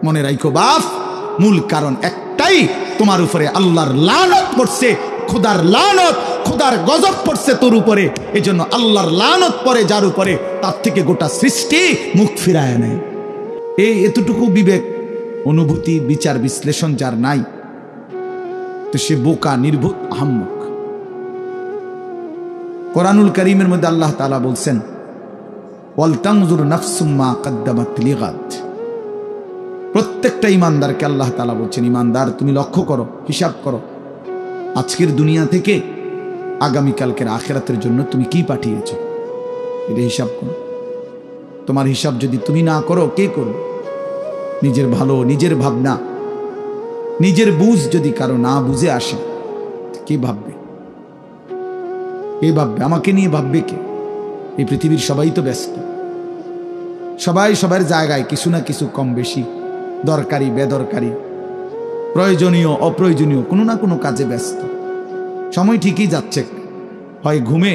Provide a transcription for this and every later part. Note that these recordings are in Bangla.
মনে রাখো বাপ, মূল কারণ একটাই, তোমার উপরে আল্লাহর লানত পড়ছে, খোদার লানত, খোদার গজব পড়ছে তোর উপরে। এজন্য আল্লাহর লানত পড়ে যার উপরে, তার থেকে গোটা সৃষ্টি মুখ ফিরায় নেয়। এতটুকু বিবেক, অনুভূতি, বিচার বিশ্লেষণ যার নাই, তো সে বোকা, নির্বোধ, আহাম্মক। কোরআনুল কারীমের মধ্যে আল্লাহ তাআলা বলছেন, ওয়াল তানজুর নাফসুম মা কদ্দামাত লিগাদ। প্রত্যেকটা ইমানদারকে আল্লাহ তাআলা বলছেন, ইমানদার তুমি লক্ষ্য করো, হিসাব করো, আজকের দুনিয়া থেকে আগামীকালকের আখিরাতের জন্য তুমি কি পাঠিয়েছো, এটা হিসাব করো। তোমার হিসাব যদি তুমি না করো, কে করবে? নিজের ভালো, নিজের ভাবনা, নিজের বুঝ যদি কারো না বুঝে আসে, কে ভাববে? কে ভাববে? আমাকে নিয়ে ভাববে কে? এই পৃথিবীর সবাই তো ব্যস্ত, সবাই সবার জায়গায় কিছু না কিছু কম বেশি, দরকারি বেদরকারি, প্রয়োজনীয় অপ্রয়োজনীয় কোনো না কোনো কাজে ব্যস্ত। সময় ঠিকই যাচ্ছে, হয় ঘুমে,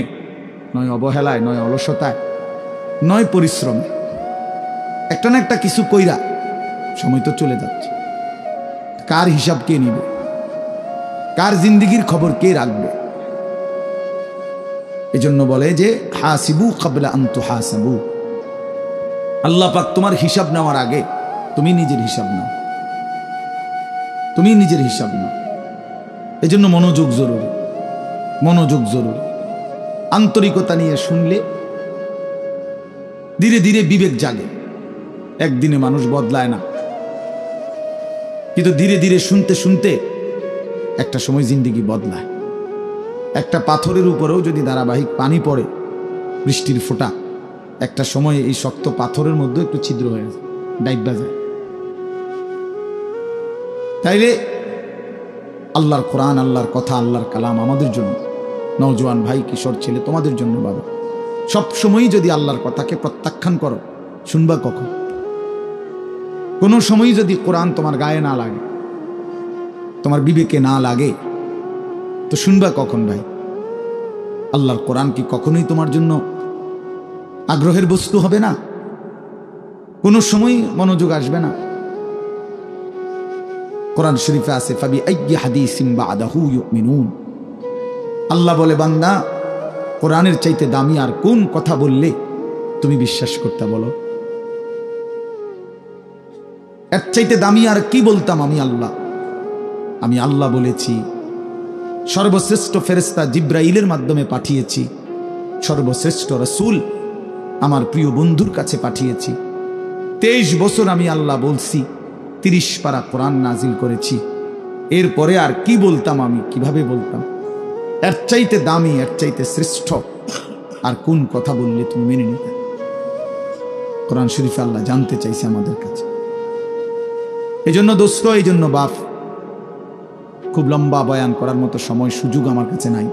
নয় অবহেলায়, নয় অলসতায়, নয় পরিশ্রমে, একটা না একটা কিছু কইরা সময় তো চলে যাচ্ছে। কার হিসাব কে নিবে? কার জিন্দিগির খবর কে রাখবে? এজন্য বলে যে হাসিবু ক্বাবলা আন তুহাসাবু। আল্লাহ পাক তোমার হিসাব নেওয়ার আগে তুমি নিজের হিসাব নাও, তুমি নিজের হিসাব নাও। এজন্য মনোযোগ জরুরি, মনোযোগ জরুরি। আন্তরিকতা নিয়ে শুনলে ধীরে ধীরে বিবেক জাগে। একদিনে মানুষ বদলায় না, কিন্তু ধীরে ধীরে শুনতে শুনতে একটা সময় জিন্দেগি বদলায়। একটা পাথরের উপরেও যদি ধারাবাহিক পানি পড়ে, বৃষ্টির ফোঁটা, একটা সময় এই শক্ত পাথরের মধ্যে একটু ছিদ্র হয়ে যায়, ডাইবা যায়। তাইলে আল্লাহর কোরআন, আল্লাহর কথা, আল্লাহর কালাম আমাদের জন্য, নওজোয়ান ভাই, কিশোর ছেলে, তোমাদের জন্য বাবা, সব সময়ই যদি আল্লাহর কথাকে প্রত্যাখ্যান করো, শুনবা কখন? কোনো সময় যদি কোরআন তোমার গায়ে না লাগে, তোমার বিবেকে না লাগে, তো শুনবা কখন ভাই? আল্লাহর কোরআন কি কখনোই তোমার জন্য আগ্রহের বস্তু হবে না? কোনো সময় মনোযোগ আসবে না? কোরআন শরীফে আছে, ফাবি আইয়ি হাদিসিন বাদাহু ইউমিনুন। আল্লাহ বলে, বান্দা, কোরআনের চাইতে দামি আর কোন কথা বললে তুমি বিশ্বাস করতে? বলো, এর চাইতে দামি আর কি বলতাম আমি আল্লাহ? আমি আল্লাহ বলেছি, সর্বশ্রেষ্ঠ ফেরেশতা জিব্রাইলের মাধ্যমে পাঠিয়েছি, সর্বশ্রেষ্ঠ রাসূল আমার প্রিয় বন্ধুর কাছে পাঠিয়েছি। 23 বছর আমি আল্লাহ বলছি, 30 পারা কোরআন নাজিল করেছি। এরপরে আর কি বলতাম আমি? কিভাবে বলতাম? এর চাইতে দামি, এর চাইতে শ্রেষ্ঠ আর কোন কথা বললে তুমি মেনে নিতে? কোরআন শরীফে আল্লাহ জানতে চাইছে আমাদের কাছে। এই জন্য দোস্ত, এই জন্য বাপ, খুব লম্বা বয়ান করার মতো সময় সুযোগ আমার কাছে নাই।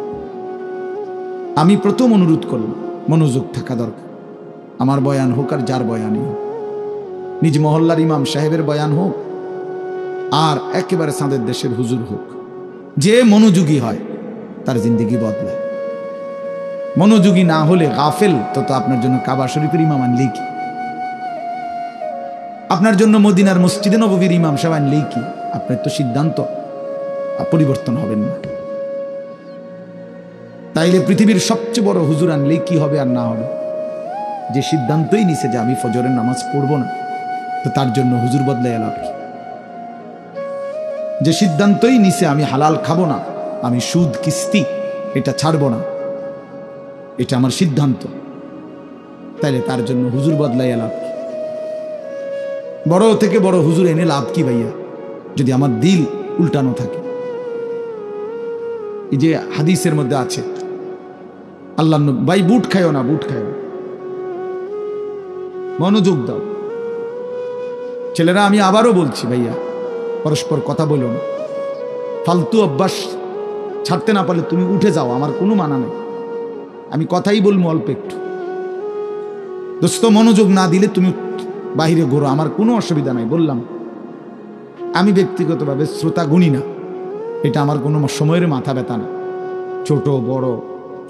আমি প্রথম অনুরোধ করলাম, মনোযোগ থাকা দরকার। আমার বয়ান হোক আর যার বয়ানই হোক, নিজ মহল্লার ইমাম সাহেবের বয়ান হোক আর একেবারে সাঁদের দেশের হুজুর হোক, যে মনোযোগী হয় তার জিন্দেগি বদলায়। মনোযোগী না হলে গাফেল, তো আপনার জন্য কাবা শরীফের ইমাম আনলেই কি? আপনার জন্য মদিনার মসজিদে নববীর ইমাম সাহেব আনলেই কি? আপনার তো সিদ্ধান্ত পরিবর্তন হবেন না। তাইলে পৃথিবীর সবচেয়ে বড় হুজুর আনলেই কি হবে আর না হবে? যে সিদ্ধান্তই নিছে যে আমি ফজরের নামাজ পড়বো না, তো তার জন্য হুজুর বদলাই এলাম কি? যে সিদ্ধান্তই নিছে আমি হালাল খাবো না, আমি সুদ কিস্তি এটা ছাড়বো না, এটা আমার সিদ্ধান্ত, তাইলে তার জন্য হুজুর বদলাই এলাম কি? বড় থেকে বড় হুজুর এনে লাভ কি ভাইয়া, যদি আমার দিল উল্টানো থাকে? এই যে হাদিসের মধ্যে আছে, আল্লাহ ভাই বুট খায়ও না, বুট খায়ও, মনোযোগ দাও ছেলেরা। আমি আবারও বলছি ভাইয়া, পরস্পর কথা বলো না। ফালতু অভ্যাস ছাড়তে না পারলে তুমি উঠে যাও, আমার কোনো মানা নেই। আমি কথাই বলবো অল্প একটু। দোস্ত, মনোযোগ না দিলে তুমি বাহিরে ঘোরো, আমার কোনো অসুবিধা নাই। বললাম আমি ব্যক্তিগতভাবে শ্রোতা গুণী না, এটা আমার কোনো সময়ের মাথা ব্যথা না। ছোট বড়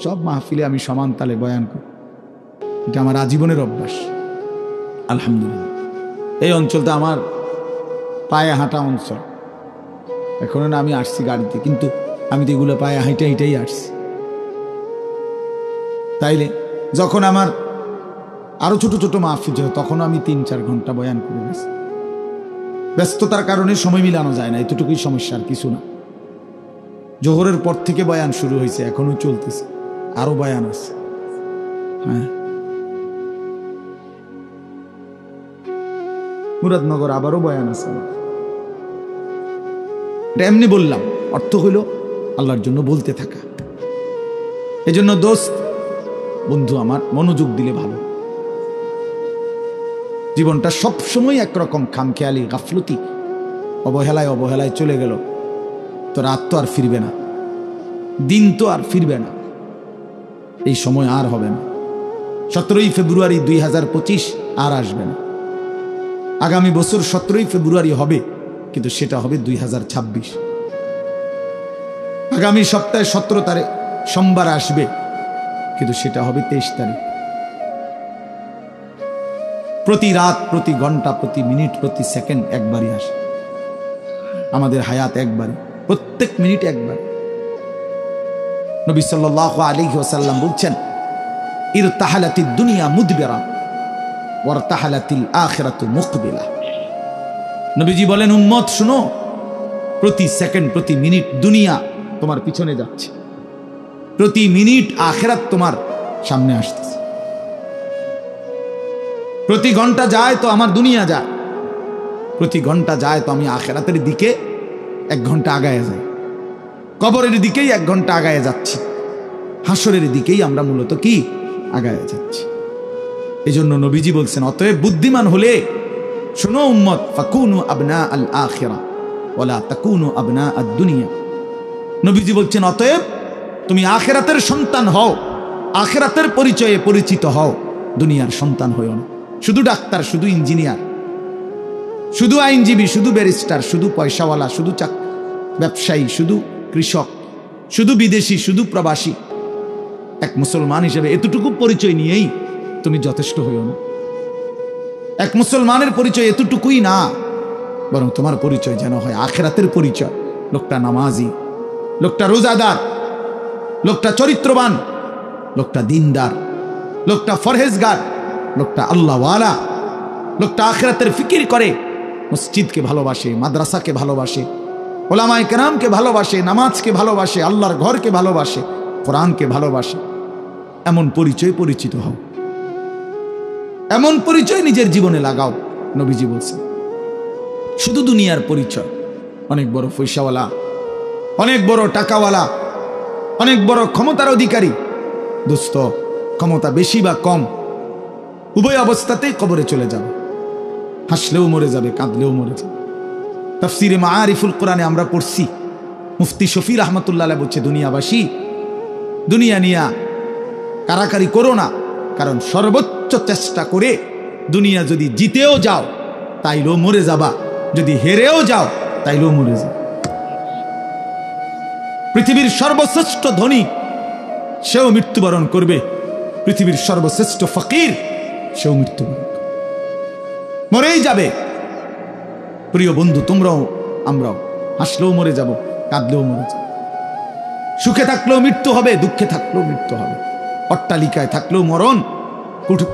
সব মাহফিলে আমি সমান তালে বয়ান করি, এটা আমার আজীবনের অভ্যাস। আলহামদুলিল্লাহ, এই অঞ্চলটা আমার পায়ে হাঁটা অঞ্চল। এখন না আমি আসছি গাড়িতে, কিন্তু আমি তো এগুলো পায়ে হাঁটে হেঁটেই আসছি। তাইলে যখন আমার আরো ছোট ছোট মাহফিল হয় তখন আমি 3-4 ঘন্টা বয়ান করে গেছি। ব্যস্ততার কারণে সময় মিলানো যায় না, এতটুকুই সমস্যা, আর কিছু না। জোহরের পর থেকে বয়ান শুরু হয়েছে, এখনো চলতেছে, আরো বয়ান আছে। হ্যাঁ, মুরাদনগর আবারও বয়ান আছে। এমনি বললাম, অর্থ হইল আল্লাহর জন্য বলতে থাকা। এজন্য দোস্ত, বন্ধু আমার, মনোযোগ দিলে ভালো। জীবনটা সবসময় একরকম খামখেয়ালি, গাফলতি, অবহেলায় অবহেলায় চলে গেল, তো রাত তো আর ফিরবে না, দিন তো আর ফিরবে না, এই সময় আর হবে না। 17ই ফেব্রুয়ারি 2025 আর আসবে না। আগামী বছর 17ই ফেব্রুয়ারি হবে, কিন্তু সেটা হবে 2026। আগামী সপ্তাহে 17 তারিখ সোমবার আসবে, কিন্তু সেটা হবে 23 তারিখ। প্রতি রাত, প্রতি ঘন্টা, প্রতি মিনিট, প্রতি সেকেন্ড একবারই আসে। আমাদের হায়াত একবারই, প্রত্যেক মিনিট একবার। নবী সাল্লাল্লাহু আলাইহি ওয়াসাল্লাম বলছেন, ইরতাহালাতিদ দুনিয়া মুদবিরা ওয়ারতাহালাতিল আখিরাতু মুকবিলা। নবীজি বলেন, উম্মত শুনো, প্রতি সেকেন্ড, প্রতি মিনিট দুনিয়া তোমার পিছনে যাচ্ছে, প্রতি মিনিট আখিরাত তোমার সামনে আসতেছে। প্রতি ঘন্টা যায় তো আমার দুনিয়া যায়, প্রতি ঘন্টা যায় তো আমি আখিরাতের দিকে 1 ঘন্টা আগায় যাই, কবরের দিকেই 1 ঘন্টা আগায় যাচ্ছি, হাসরের দিকেই আমরা মূলত কি আগায় যাচ্ছি। এই জন্য নবীজি বলছেন, অতএব বুদ্ধিমান হলে শোনো উম্মত, ফাকুনু আবনা আল আখিরা ওয়ালা তাকুনু আবনা আদ দুনিয়া। নবীজি বলছেন, অতএব তুমি আখিরাতের সন্তান হও, আখিরাতের পরিচয়ে পরিচিত হও, দুনিয়ার সন্তান হও না। শুধু ডাক্তার, শুধু ইঞ্জিনিয়ার, শুধু আইনজীবী, শুধু ব্যারিস্টার, শুধু পয়সাওয়ালা, শুধু ব্যবসায়ী, শুধু কৃষক, শুধু বিদেশি, শুধু প্রবাসী, এক মুসলমান হিসেবে এতটুকু পরিচয় নিয়েই তুমি যথেষ্ট হইও না। এক মুসলমানের পরিচয় এতটুকুই না, বরং তোমার পরিচয় যেন হয় আখিরাতের পরিচয়। লোকটা নামাজি, লোকটা রোজাদার, লোকটা চরিত্রবান, লোকটা দিনদার, লোকটা ফরহেজগার, লোকটা আল্লাহওয়ালা, লোকটা আখিরাতের ফিকির করে, মসজিদকে ভালোবাসে, মাদ্রাসাকে ভালোবাসে, ওলামায়ে কেরামকে ভালোবাসে, নামাজকে ভালোবাসে, আল্লাহর ঘরকে ভালোবাসে, কোরআনকে ভালোবাসে। এমন পরিচয় পরিচিত হও, এমন পরিচয় নিজের জীবনে লাগাও। নবীজি বলছেন, শুধু দুনিয়ার পরিচয়, অনেক বড় পয়সাওয়ালা, অনেক বড় টাকাওয়ালা, অনেক বড় ক্ষমতার অধিকারী, দোস্ত ক্ষমতা বেশি বা কম উভয় অবস্থাতেই কবরে চলে যাবে, হাসলেও মরে যাবে, কাঁদলেও মরে যাবে। তাফসিরে মাআরিফুল কোরআনে আমরা পড়ছি, মুফতি শফি রাহমাতুল্লাহ আলাইহি বলছে, দুনিয়াবাসী, দুনিয়া নিয়া কারাকারি করো না, কারণ সর্বোচ্চ চেষ্টা করে দুনিয়া যদি জিতেও যাও তাইলেও মরে যাবা, যদি হেরেও যাও তাইলেও মরে যাও। পৃথিবীর সর্বশ্রেষ্ঠ ধনী সেও মৃত্যুবরণ করবে, পৃথিবীর সর্বশ্রেষ্ঠ ফকির সেও মৃত্যুবরণ করবে, মরেই যাবে। প্রিয় বন্ধু, তোমরাও আমরাও হাসলেও মরে যাব, কাঁদলেও মরে যাব, সুখে থাকলেও মৃত্যু হবে, দুঃখে থাকলেও মৃত্যু হবে, অট্টালিকায় থাকলেও মরণ,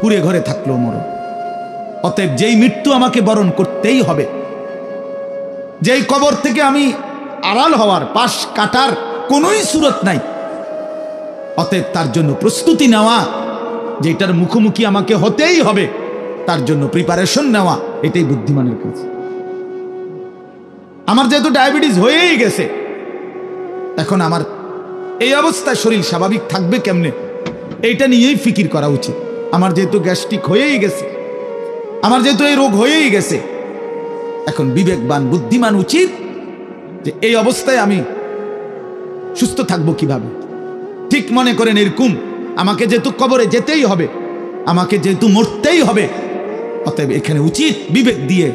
কুড়ে ঘরে থাকলেও মরণ। অতএব যেই মৃত্যু আমাকে বরণ করতেই হবে, যেই কবর থেকে আমি আড়াল হওয়ার, পাশ কাটার কোনোই সুরত নাই, অতএব তার জন্য প্রস্তুতি নেওয়া, যেটার মুখোমুখি আমাকে হতেই হবে, তার জন্য প্রিপারেশন নেওয়া, এটাই বুদ্ধিমানের কাজ। আমার যেহেতু ডায়াবেটিস হয়েই গেছে, এখন আমার এই অবস্থায় শরীর স্বাভাবিক থাকবে কেমনে, এইটা নিয়েই ফিকির করা উচিত। আমার যেহেতু গ্যাস্ট্রিক হয়েই গেছে, আমার যেহেতু এই রোগ হয়েই গেছে, এখন বিবেকবান বুদ্ধিমান উচিত যে এই অবস্থায় আমি সুস্থ থাকবো কিভাবে। ঠিক মনে করেন এরকম, আমাকে যেহেতু কবরে যেতেই হবে, আমাকে যেহেতু মরতেই হবে, অতএব এখানে উচিত বিবেক দিয়ে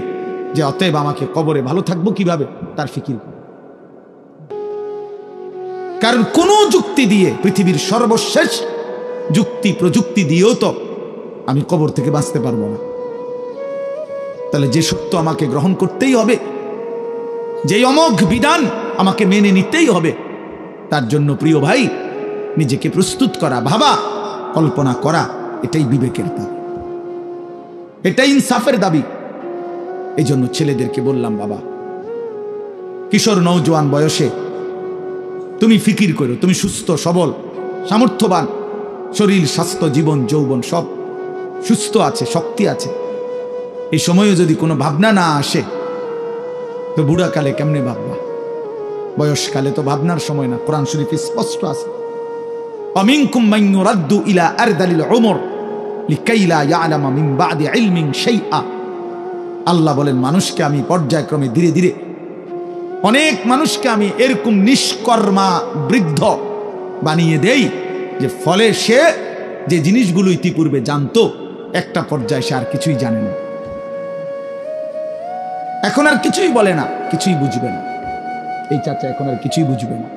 যে অতএব আমাকে কবরে ভালো থাকবো কিভাবে তার ফিকির। কারণ কোন যুক্তি দিয়ে, পৃথিবীর সর্বশেষ যুক্তি প্রযুক্তি দিয়েও তো আমি কবর থেকে বাঁচতে পারবো না। তাহলে যে সত্য আমাকে গ্রহণ করতেই হবে, যে অমোঘ বিধান আমাকে মেনে নিতেই হবে, তার জন্য প্রিয় ভাই নিজেকে প্রস্তুত করা, ভাবা, কল্পনা করা, এটাই বিবেকের দাবি, এটাই ইনসাফের দাবি। এই জন্য ছেলেদেরকে বললাম, বাবা, কিশোর নওজোয়ান বয়সে তুমি ফিকির করো, তুমি সুস্থ সবল সামর্থ্যবান, শরীর স্বাস্থ্য জীবন যৌবন সব সুস্থ আছে, শক্তি আছে। এই সময়ে যদি কোনো ভাবনা না আসে তো বুড়াকালে কেমনে ভাববা? বয়সকালে তো ভাবনার সময় না। কোরআন শরীফে স্পষ্ট আছে, অমিনকুম মান ইউরাদ্দু ইলা আরদালিল উমর লিকাই লা ইয়ালামা মিন বাদি ইলমিন শাইআ। আল্লাহ বলেন, মানুষকে আমি পর্যায়ক্রমে ধীরে ধীরে অনেক মানুষকে আমি এরকম নিষ্কর্মা বৃদ্ধ বানিয়ে দেই যে ফলে সে যে জিনিসগুলো ইতিপূর্বে জানতো একটা পর্যায়ে সে আর কিছুই জানে না, এখন আর কিছুই বলে না, কিছুই বুঝবে না। এই চাচা এখন আর কিছুই বুঝবে না,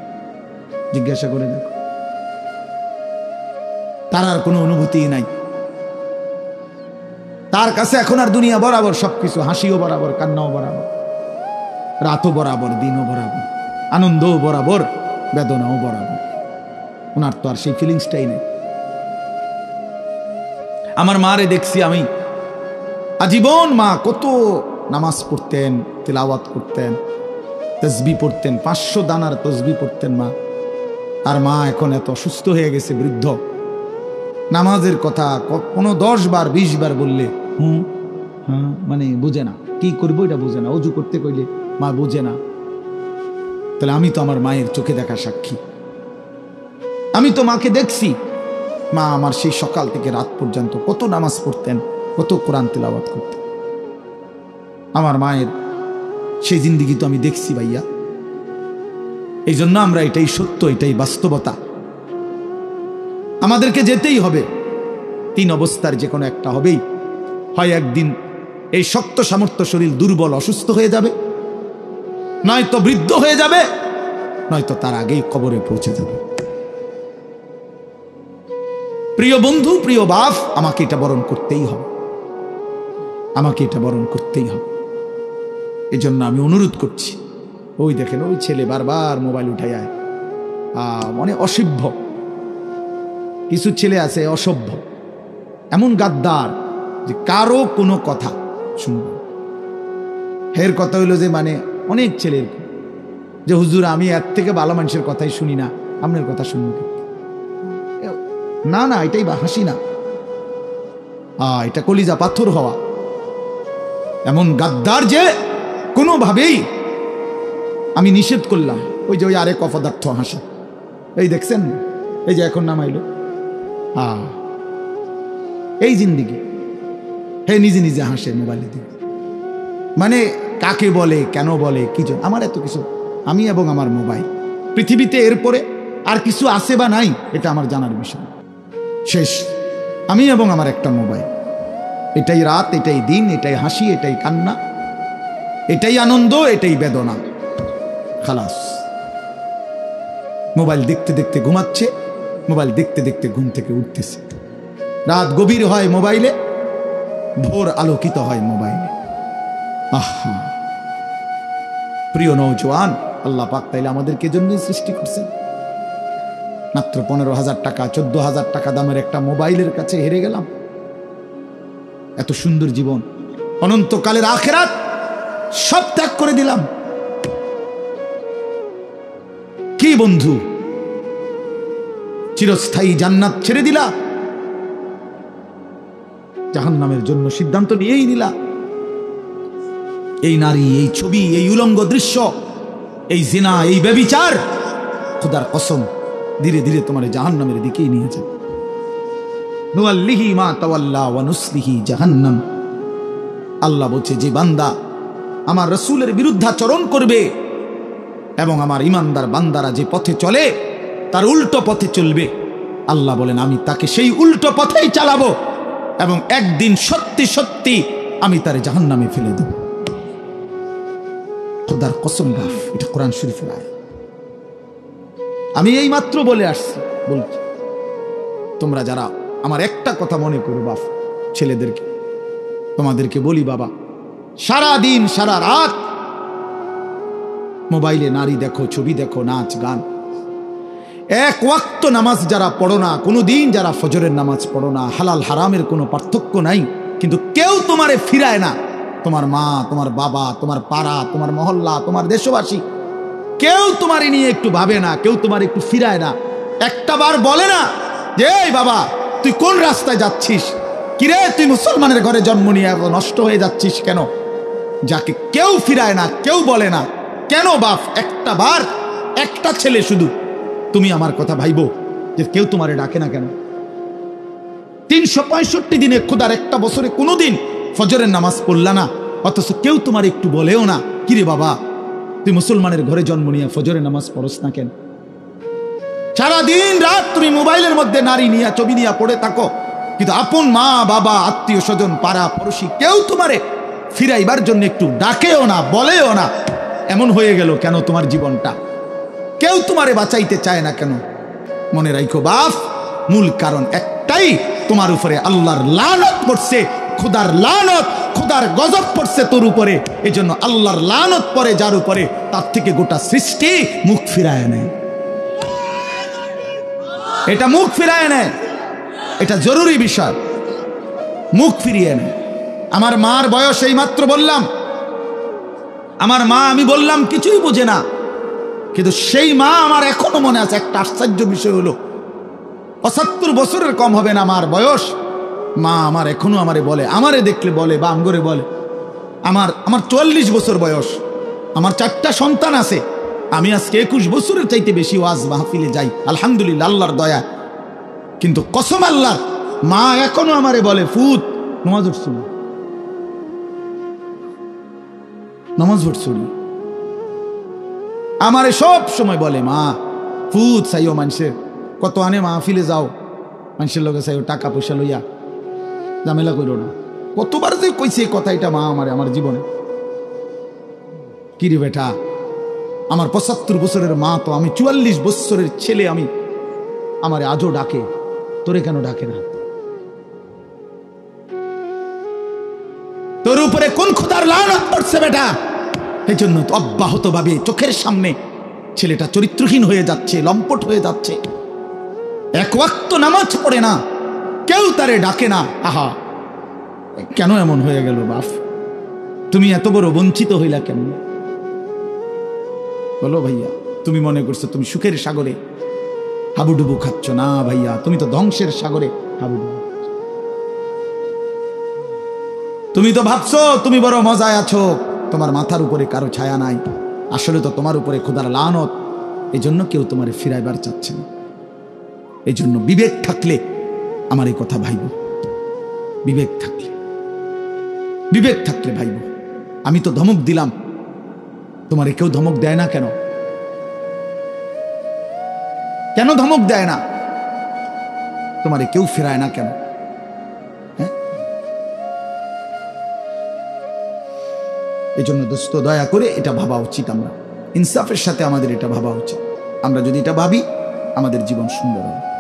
জিজ্ঞাসা করে দেখো, তার আর কোনো অনুভূতি নাই। তার কাছে এখন আর দুনিয়া বরাবর, সবকিছু, হাসিও বরাবর, কান্নাও বরাবর, রাতও বরাবর, দিনও বরাবর, আনন্দও বরাবর, বেদনাও বরাবর। ওনার তো আর সেই ফিলিংসটাই নেই। আমার মারে দেখছি আমি, আজীবন মা কত নামাজ পড়তেন, তিলাওয়াত করতেন, তসবিহ পড়তেন, 500 দানার তসবিহ পড়তেন মা। আর মা এখন এত অসুস্থ হয়ে গেছে, বৃদ্ধ, নামাজের কথা কোনো 10 বার 20 বার বললে হ্যাঁ মানে বুঝে না, কি করবো এটা বুঝে না, অজু করতে কইলে মা বুঝে না। তাহলে আমি তো আমার মায়ের চোখে দেখা সাক্ষী, আমি তো মাকে দেখছি। মা আমার সেই সকাল থেকে রাত পর্যন্ত কত নামাজ পড়তেন, কত কোরআন তিলাওয়াত করতেন। আমার মায়ের সেই জিন্দিগি তো আমি দেখছি ভাইয়া। এই জন্য আমরা, এটাই সত্য, এটাই বাস্তবতা, আমাদেরকে যেতেই হবে। 3 অবস্থার যে কোনো একটা হবেই। হয় একদিন এই শক্ত সামর্থ্য শরীর দুর্বল অসুস্থ হয়ে যাবে, নয়তো বৃদ্ধ হয়ে যাবে, নয়তো তার আগেই কবরে পৌঁছে যাবে। প্রিয় বন্ধু, প্রিয় বাপ, আমাকে এটা বরণ করতেই হবে, আমাকে এটা বরণ করতেই হবে। এই জন্য আমি অনুরোধ করছি, ওই দেখেন ওই ছেলে বারবার মোবাইল উঠাই আয়, মানে অসভ্য কিছু ছেলে আছে, অসভ্য, এমন গাদ্দার যে কারো কোনো কথা শুনবে। এর কথা হইলো যে মানে অনেক ছেলের যে হুজুর আমি এর থেকে ভালো মানুষের কথাই শুনি না, আপনার কথা শুনবো না? না, এটাই বা হাসি না, এটা কলিজা পাথর হওয়া। এমন গাদ্দার যে কোনোভাবেই আমি নিষেধ করলাম। ওই যে ওই আরেক অপদার্থ হাসা, এই দেখছেন, এই যে এখন নামাইলো, এই জিন্দিগি, হে নিজে নিজে হাসে মোবাইলে দিয়ে। মানে কাকে বলে, কেন বলে, কি জন্য, আমার এত কিছু, আমি এবং আমার মোবাইল, পৃথিবীতে এরপরে আর কিছু আছে বা নাই এটা আমার জানার বিষয়। শেষ, আমি এবং আমার একটা মোবাইল, এটাই রাত, এটাই দিন, এটাই হাসি, এটাই কান্না, এটাই আনন্দ, এটাই বেদনা, খালাস। মোবাইল দেখতে দেখতে ঘুমাচ্ছে, মোবাইল দেখতে দেখতে ঘুম থেকে উঠতেছে, রাত গভীর হয় মোবাইলে, ভোর আলোকিত হয় মোবাইলে। আহা, প্রিয় নওজোয়ান, আল্লাহ পাক তাইলে আমাদেরকে জন্যই সৃষ্টি করছেন। মাত্র 15,000 টাকা 14,000 টাকা দামের একটা মোবাইলের কাছে হেরে গেলাম। এত সুন্দর জীবন, অনন্তকালের আখিরাত সব ত্যাগ করে দিলাম। কি বন্ধু, চিরস্থায়ী জান্নাত ছেড়ে দিলা, জাহান্নামের জন্য সিদ্ধান্ত নিয়েই নিলা। এই নারী, এই ছবি, এই উলঙ্গ দৃশ্য, এই জিনা, এই ব্যভিচার, খোদার কসম ধীরে ধীরে তোমার জাহান্নামের দিকেই নিয়ে যাবে। নুআল্লিহি মা তাওয়াল্লা ওয়া নুসলিহি জাহান্নাম। আল্লাহ বলছে, যে বান্দা আমার রাসূলের বিরুদ্ধাচরণ করবে এবং আমার ইমানদার বান্দারা যে পথে চলে তার উল্টো পথে চলবে, আল্লাহ বলেন আমি তাকে সেই উল্টো পথেই চালাবো এবং একদিন সত্যি সত্যি আমি তার জাহান্নামে ফেলে দেব। খোদার কসম বাপ, এটা কোরআন শরীফের আয়াত। আমি এই মাত্র বলে আসছি, বলছি তোমরা যারা আমার একটা কথা মনে করো বাপ, ছেলেদেরকে তোমাদেরকে বলি, বাবা সারা দিন সারা রাত মোবাইলে নারী দেখো, ছবি দেখো, নাচ গান। এক ওয়াক্ত নামাজ যারা পড়ো না, কোনো দিন যারা ফজরের নামাজ পড়ো না, হালাল হারামের কোনো পার্থক্য নাই, কিন্তু কেউ তোমারে ফিরায় না। তোমার মা, তোমার বাবা, তোমার পাড়া, তোমার মহল্লা, তোমার দেশবাসী, কেউ তোমারে নিয়ে একটু ভাবে না, কেউ তোমার একটু ফিরায় না। একটা বার বলে না যে এই বাবা তুই কোন রাস্তায় যাচ্ছিস, কিরে তুই মুসলমানের ঘরে জন্ম নিয়ে এত নষ্ট হয়ে যাচ্ছিস কেন? যাকে কেউ ফিরায় না, কেউ বলে না, কেন বাপ? একটা বার, একটা ছেলে শুধু তুমি আমার কথা ভাইবো যে কেউ তোমারে ডাকে না কেন? 365 দিনে খোদার একটা বছরে কোনোদিন ফজরের নামাজ পড়লা না, অথচ কেউ তোমার একটু বলেও না কিরে বাবা তুই মুসলমানের ঘরে জন্ম নিয়ে ফজরের নামাজ পড়স না কেন? সারাদিন রাত তুমি মোবাইলের মধ্যে নারী নিয়ে, ছবি নিয়ে পড়ে থাকো, কিন্তু আপন মা বাবা, আত্মীয় স্বজন, পাড়া পড়োশি কেউ তোমারে ফিরাইবার জন্য একটু ডাকেও না, বলেও না। এমন হয়ে গেল কেন তোমার জীবনটা? কেউ তোমারে বাঁচাইতে চায় না কেন? মনে রাখো বাপ, মূল কারণ একটাই, তোমার উপরে আল্লাহর লানত পড়ছে, খোদার লানত, খোদার গজব পড়ছে তোর উপরে। এই জন্য আল্লাহর লানত পড়ে যার উপরে, তার থেকে গোটা সৃষ্টি মুখ ফিরায় নেয়। এটা মুখ ফিরায় নেয়, এটা জরুরি বিষয়, মুখ ফিরিয়ে নেয়। আমার মার বয়স এই মাত্র বললাম, আমার মা, আমি বললাম কিছুই বোঝে না, কিন্তু সেই মা আমার এখনো মনে আছে। একটা আশ্চর্য বিষয় হলো 75 বছরের কম হবে না আমার বয়স। মা আমার এখনো আমারে বলে, আমারে দেখলে বলে বা আমগরে বলে, আমার 44 বছর বয়স, আমার 4টা সন্তান আছে, আমি আজকে 21 বছরের চাইতে বেশি ওয়াজ মাহফিলে যাই, আলহামদুলিল্লাহ আল্লাহর দয়া। কিন্তু কসম আল্লাহ, মা এখনো আমারে বলে ফুত নামাজ পড়ছো না, নামাজ পড়ছো না। আমারে সব সময় বলে মা ফুত চাইও মানুষের, কত আনে মাহফিলে যাও, মানুষের লগে চাইও টাকা পয়সা লইয়া, ঝামেলা করো না। কতবার যে কইছে এই কথা, এটা মা আমারে আমার জীবনে। কিরে বেটা, আমার 75 বছরের মা তো, আমি 44 বছরের ছেলে, আমি আমারে আজও ডাকে, তোরে কেন ডাকে না? তোর উপরে কোন খোদার লানত পড়ছে বেটা? এই জন্য তো অব্যাহত ভাবে চোখের সামনে ছেলেটা চরিত্রহীন হয়ে যাচ্ছে, লম্পট হয়ে যাচ্ছে, এক ওয়াক্ত নামাজ পড়ে না, কেউ তারে ডাকে না। আহা, কেন এমন হয়ে গেল বাপ? তুমি এত বড় বঞ্চিত হইলা কেন? বলো ভাইয়া, তুমি মনে করছো তুমি সুখের সাগরে হাবুডুবু খাচ্ছ? না ভাইয়া, তুমি তো ধ্বংসের সাগরে হাবুডুবু। তুমি তো ভাবছো তুমি বড় মজায় আছো, তোমার মাথার উপরে কারো ছায়া নাই। আসলে তো তোমার উপরে খোদার লানত, এই জন্য কেউ তোমারে ফিরাইবার চাচ্ছে না। এই জন্য বিবেক থাকলে আমার এই কথা ভাইব, বিবেক থাকলে, বিবেক থাকলে ভাইব। আমি তো ধমক দিলাম, তোমারে কেউ ধমক দেয় না কেন? কেন ধমক দেয় না? তোমারে কেউ ফেরায় না কেন? এই জন্য দোস্ত, দয়া করে এটা ভাবা উচিত, আমরা ইনসাফের সাথে আমাদের এটা ভাবা উচিত। আমরা যদি এটা ভাবি, আমাদের জীবন সুন্দর হবে।